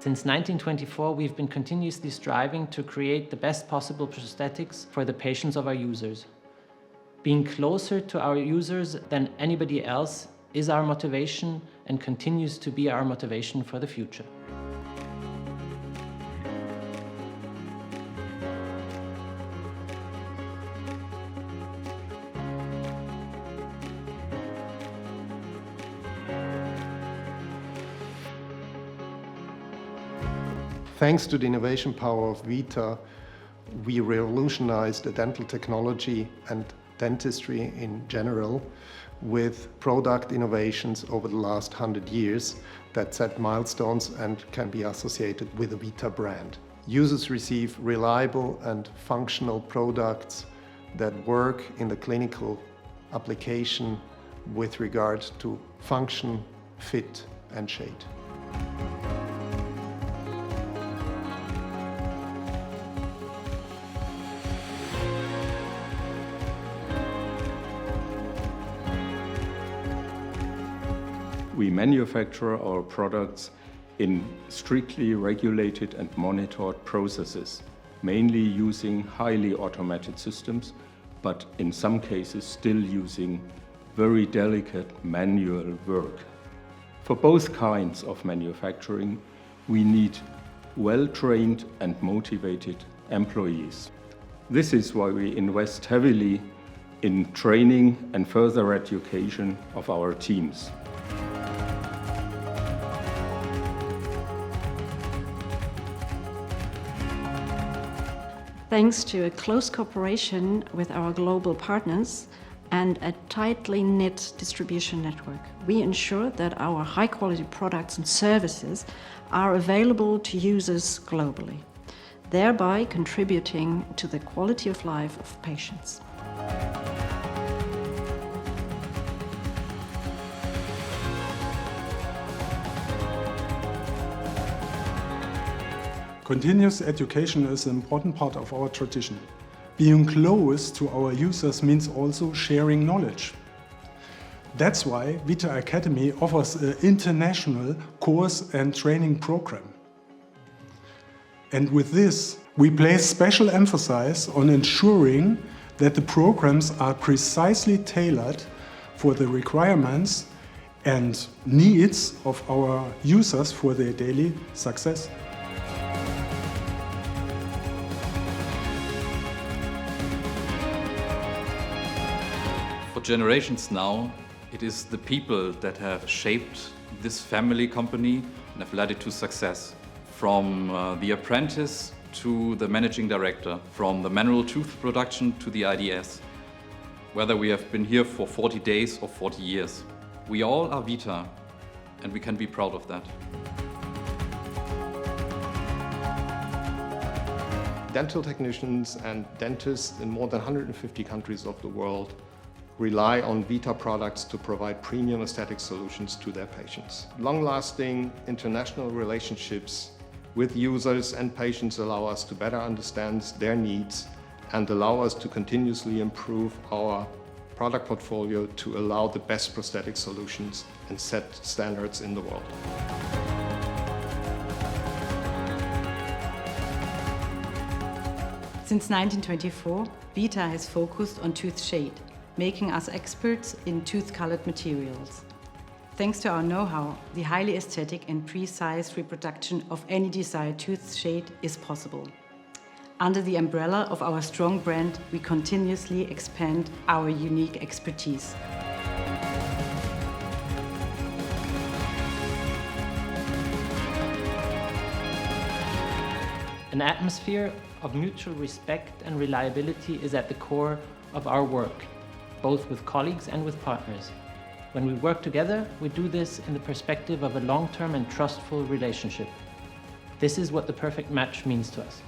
Since 1924, we've been continuously striving to create the best possible prosthetics for the patients of our users. Being closer to our users than anybody else is our motivation and continues to be our motivation for the future. Thanks to the innovation power of VITA, we revolutionized the dental technology and dentistry in general with product innovations over the last 100 years that set milestones and can be associated with the VITA brand. Users receive reliable and functional products that work in the clinical application with regard to function, fit and shade. We manufacture our products in strictly regulated and monitored processes, mainly using highly automated systems, but in some cases still using very delicate manual work. For both kinds of manufacturing, we need well-trained and motivated employees. This is why we invest heavily in training and further education of our teams. Thanks to a close cooperation with our global partners and a tightly knit distribution network, we ensure that our high-quality products and services are available to users globally, thereby contributing to the quality of life of patients. Continuous education is an important part of our tradition. Being close to our users means also sharing knowledge. That's why VITA Academy offers an international course and training program. And with this, we place special emphasis on ensuring that the programs are precisely tailored for the requirements and needs of our users for their daily success. For generations now, it is the people that have shaped this family company and have led it to success. From the apprentice to the managing director, from the manual tooth production to the IDS. Whether we have been here for 40 days or 40 years, we all are VITA and we can be proud of that. Dental technicians and dentists in more than 150 countries of the world rely on VITA products to provide premium aesthetic solutions to their patients. Long-lasting international relationships with users and patients allow us to better understand their needs and allow us to continuously improve our product portfolio to allow the best prosthetic solutions and set standards in the world. Since 1924, VITA has focused on tooth shade, making us experts in tooth-colored materials. Thanks to our know-how, the highly aesthetic and precise reproduction of any desired tooth shade is possible. Under the umbrella of our strong brand, we continuously expand our unique expertise. An atmosphere of mutual respect and reliability is at the core of our work, both with colleagues and with partners. When we work together, we do this in the perspective of a long-term and trustful relationship. This is what the perfect match means to us.